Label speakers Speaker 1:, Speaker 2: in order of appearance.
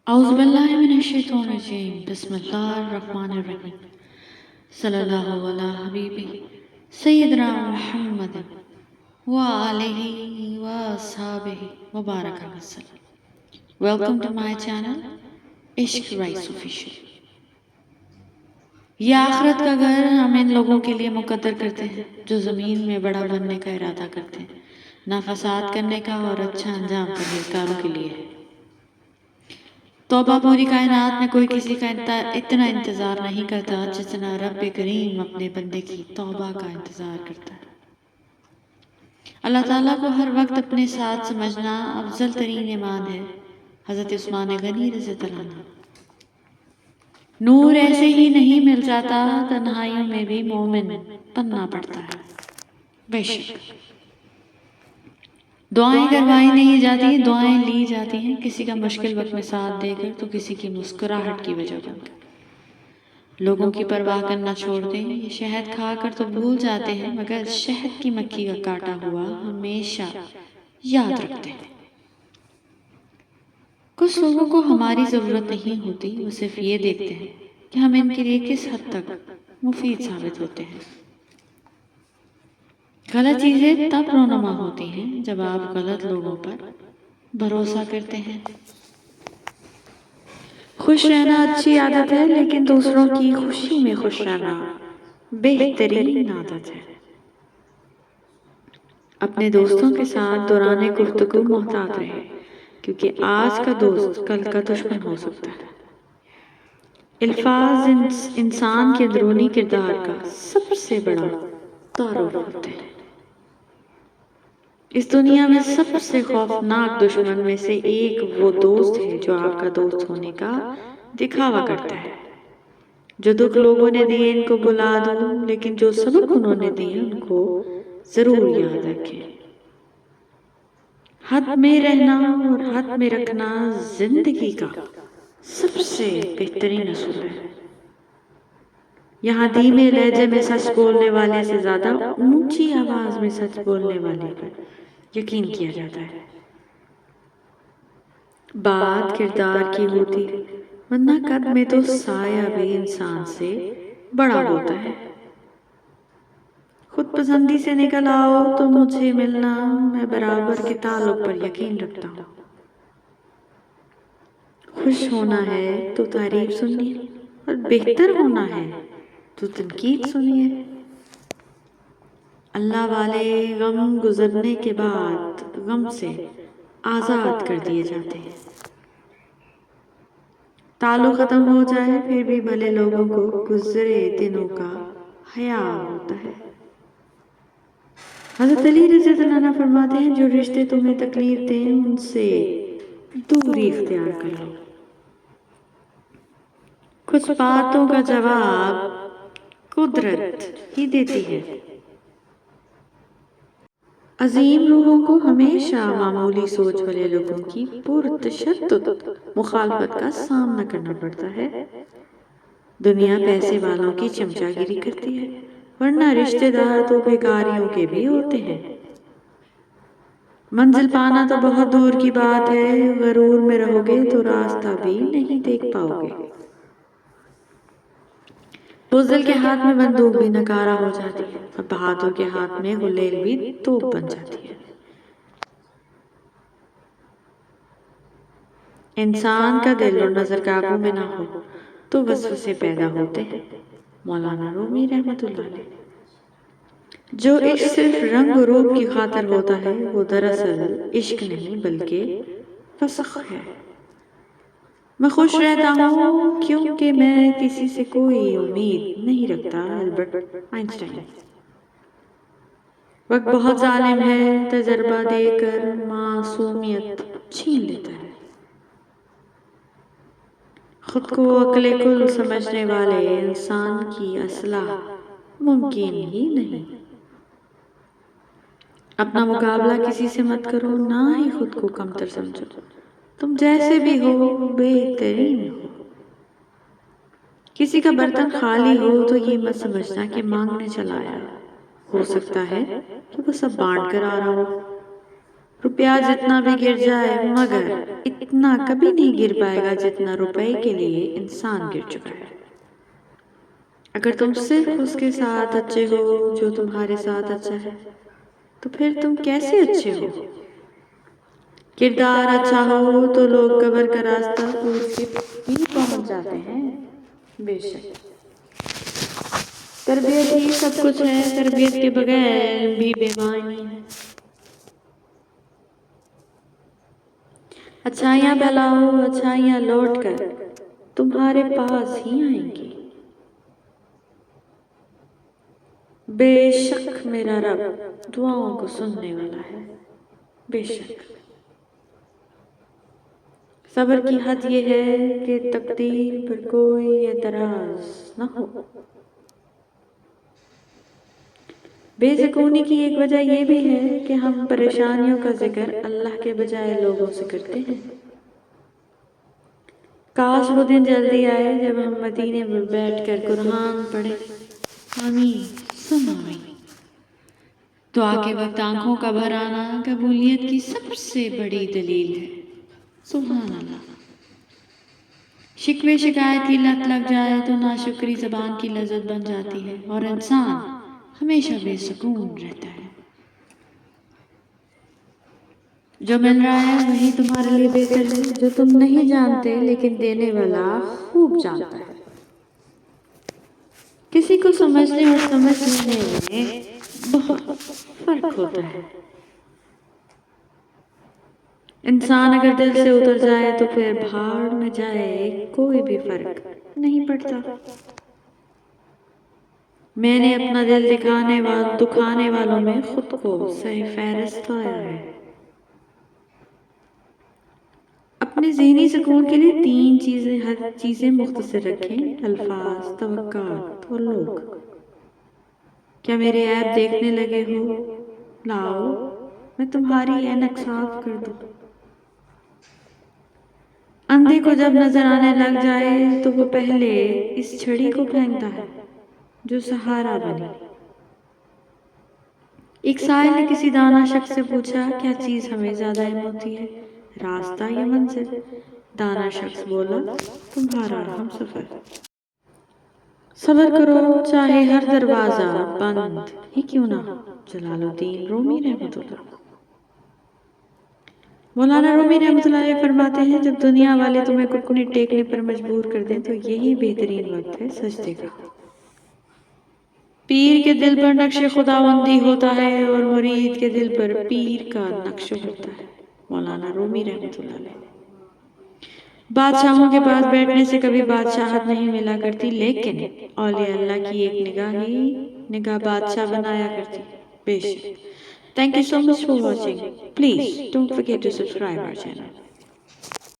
Speaker 1: اعوذ باللہ من الشیطان الرجیم بسم اللہ الرحمن الرحیم صلی اللہ علی حبیبہ سیدنا محمد وآلہ وصحابہ وبارک وسلم۔ ویلکم ٹو مائی چینل عشق رائس آفیشل۔ یہ آخرت کا گھر ہم ان لوگوں کے لیے مقدر کرتے ہیں جو زمین میں بڑا بننے کا ارادہ کرتے ہیں، نہ فساد کرنے کا اور اچھا انجام پرہیزگاروں کے لیے ہے۔ توبہ پوری کائنات میں کوئی کسی کا اتنا انتظار نہیں کرتا جتنا رب کریم اپنے بندے کی توبہ کا انتظار کرتا ہے۔ اللہ تعالیٰ کو ہر وقت اپنے ساتھ سمجھنا افضل ترین ایمان ہے۔ حضرت عثمان غنی رضی اللہ عنہ۔ نور ایسے ہی نہیں مل جاتا، تنہائیوں میں بھی مومن بننا پڑتا ہے۔ بے شک دعائیں کروائی نہیں جاتی، دعائیں لی جاتی ہیں، کسی کا مشکل وقت میں ساتھ دے کر تو کسی کی مسکراہٹ کی وجہ بن کر۔ لوگوں کی پرواہ کرنا چھوڑ دیں، یہ شہد کھا کر تو بھول جاتے ہیں مگر شہد کی مکھی کا کاٹا ہوا ہمیشہ یاد رکھتے ہیں۔ کچھ لوگوں کو ہماری ضرورت نہیں ہوتی، وہ صرف یہ دیکھتے ہیں کہ ہم ان کے لیے کس حد تک مفید ثابت ہوتے ہیں۔ غلط چیزیں تب رونما ہوتی ہیں جب آپ غلط لوگوں پر بھروسہ کرتے ہیں۔ خوش رہنا اچھی عادت ہے، لیکن دوسروں کی خوشی میں خوش رہنا بہترین عادت ہے۔ اپنے دوستوں کے ساتھ دوران گفتگو محتاط رہے، کیونکہ آج کا دوست کل کا دشمن ہو سکتا ہے۔ الفاظ انسان کے اندرونی کردار کا سب سے بڑا تعارف ہوتے ہیں۔ اس دنیا میں سب سے خوفناک دشمن میں سے ایک وہ دوست ہے جو آپ کا دوست ہونے کا دکھاوا کرتا ہے۔ جو دکھ لوگوں نے دیے ان کو بلا دو، لیکن جو سبق انہوں نے دیے ان کو ضرور یاد رکھیں۔ حد میں رہنا اور حد میں رکھنا زندگی کا سب سے بہترین اصول ہے۔ یہاں دھیمے لہجے میں سچ بولنے والے سے زیادہ اونچی آواز میں سچ بولنے والے پر یقین کیا جاتا ہے۔ بات کردار کی ہوتی، ورنہ قد میں تو سایہ بھی انسان سے بڑا ہوتا ہے۔ خود پسندی سے نکل آؤ تو مجھ سے ملنا، میں برابر کے تعلق پر یقین رکھتا ہوں۔ خوش ہونا ہے تو تعریف سنیے، اور بہتر ہونا ہے تو تنقید سنیے۔ اللہ والے غم گزرنے کے بعد غم سے آزاد کر دیے جاتے ہیں۔ تعلق ختم ہو جائے پھر بھی بھلے لوگوں کو گزرے دنوں کا خیال ہوتا ہے۔ حضرت علی رضی اللہ عنہ فرماتے ہیں جو رشتے تمہیں تکلیف دیں ان سے دوری اختیار کر لو۔ کچھ باتوں کا جواب قدرت ہی دیتی ہے۔ عظیم لوگوں کو ہمیشہ معمولی سوچ والے لوگوں کی پرتشدد مخالفت کا سامنا کرنا پڑتا ہے۔ دنیا پیسے والوں کی چمچا گیری کرتی ہے، ورنہ رشتہ دار تو بھکاریوں کے بھی ہوتے ہیں۔ منزل پانا تو بہت دور کی بات ہے، غرور میں رہو گے تو راستہ بھی نہیں دیکھ پاؤ گے۔ بزدل کے ہاتھ میں بندوق بھی نکارہ ہو جاتی ہے، اور بہادر کے ہاتھ میں غلیل بھی توپ بن جاتی ہے۔ انسان کا دل اور نظر قابو میں نہ ہو تو وسوسے پیدا ہوتے ہیں۔ مولانا رومی رحمۃ اللہ علیہ۔ جو عشق صرف رنگ و روپ کی خاطر ہوتا ہے وہ دراصل عشق نہیں بلکہ فسق ہے۔ میں خوش رہتا ہوں کیونکہ میں کسی سے کوئی امید نہیں رکھتا، البرٹ آئنسٹائن۔ وقت بہت ظالم ہے، تجربہ دے کر معصومیت چھین لیتا ہے۔ خود کو عقل کل سمجھنے والے انسان کی اصلاح ممکن ہی نہیں۔ اپنا مقابلہ کسی سے مت کرو، نہ ہی خود کو کمتر سمجھو۔ تم جیسے بھی ہو بہترین ہو۔ کسی کا برتن خالی ہو تو یہ مت سمجھنا کہ مانگنے چلا آیا، ہو سکتا ہے کہ وہ سب بانٹ کر آ رہا ہو۔ روپیہ جتنا بھی گر جائے مگر اتنا کبھی نہیں گر پائے گا جتنا روپے کے لیے انسان گر چکا ہے۔ اگر تم صرف اس کے ساتھ اچھے ہو جو تمہارے ساتھ اچھا ہے تو پھر تم کیسے اچھے ہو؟ کردار اچھا ہو تو لوگ قبر کا راستہ پوچھ کے بھی پہنچ جاتے ہیں۔ بے شک تربیت ہی سب کچھ ہے، تربیت کے بغیر بھی بے معنی ہے۔ اچھائیاں پھیلاؤ، اچھائیاں لوٹ کر تمہارے پاس ہی آئیں گی۔ بے شک میرا رب دعاؤں کو سننے والا ہے۔ بے شک صبر کی حد یہ ہے کہ تقدیر پر کوئی اعتراض نہ ہو۔ بے سکونی کی ایک وجہ یہ بھی ہے کہ ہم پریشانیوں کا ذکر اللہ کے بجائے لوگوں سے کرتے ہیں۔ کاش وہ دن جلدی آئے جب ہم مدینے میں بیٹھ کر قرآن پڑھیں۔ آمین ثم آمین۔ دعا کے وقت آنکھوں کا بھر آنا قبولیت کی سب سے بڑی دلیل ہے۔ سبحان اللہ۔ شکوے شکایت کی لت لگ جائے تو ناشکری زبان کی لذت بن جاتی ہے اور انسان ہمیشہ بے سکون رہتا ہے۔ جو مل رہا ہے وہی تمہارے لیے بہتر ہے، جو تم نہیں جانتے لیکن دینے والا خوب جانتا ہے۔ کسی کو سمجھنے اور سمجھنے میں بہت فرق ہوتا ہے۔ انسان اگر دل سے اتر جائے تو پھر بھاڑ میں جائے کوئی بھی فرق نہیں پڑتا۔ میں نے اپنا دل دکھانے والوں میں خود کو صحیح فہرست پایا ہے۔ اپنے ذہنی سکون کے لیے ہر چیزیں مختصر رکھیں: الفاظ، توقعات اور لوگ۔ کیا میرے عیب دیکھنے لگے ہو؟ لاؤ میں تمہاری اینک صاف کر دوں۔ اندھے کو جب نظر آنے لگ جائے تو وہ پہلے اس چھڑی کو پھینکتا ہے جو سہارا بنی۔ ایک سائل نے کسی دانا شخص سے پوچھا، کیا چیز ہمیں زیادہ اہم ہوتی ہے، راستہ یا منزل؟ دانا شخص بولا، تمہارا ہم سفر۔ صبر کرو چاہے ہر دروازہ بند ہی کیوں نہ ہو۔ جلال الدین رومی رحمۃ اللہ۔ مولانا رومی رحمۃ اللہ علیہ فرماتے ہیں، جب دنیا والے تمہیں گھٹنے ٹیکنے پر مجبور کر دیں تو یہی بہترین وقت ہے سجدے کا۔ پیر کے دل پر نقش خداوندی ہوتا ہے اور مرید کے دل پر پیر کا نقش ہوتا ہے۔ مولانا رومی رحمۃ اللہ علیہ۔ بادشاہوں کے پاس بیٹھنے سے کبھی بادشاہت نہیں ملا کرتی، لیکن اولیاء اللہ کی ایک نگاہ بادشاہ بنایا کرتی۔ بے شک۔ Thank you so much for watching. Please don't forget to subscribe our channel.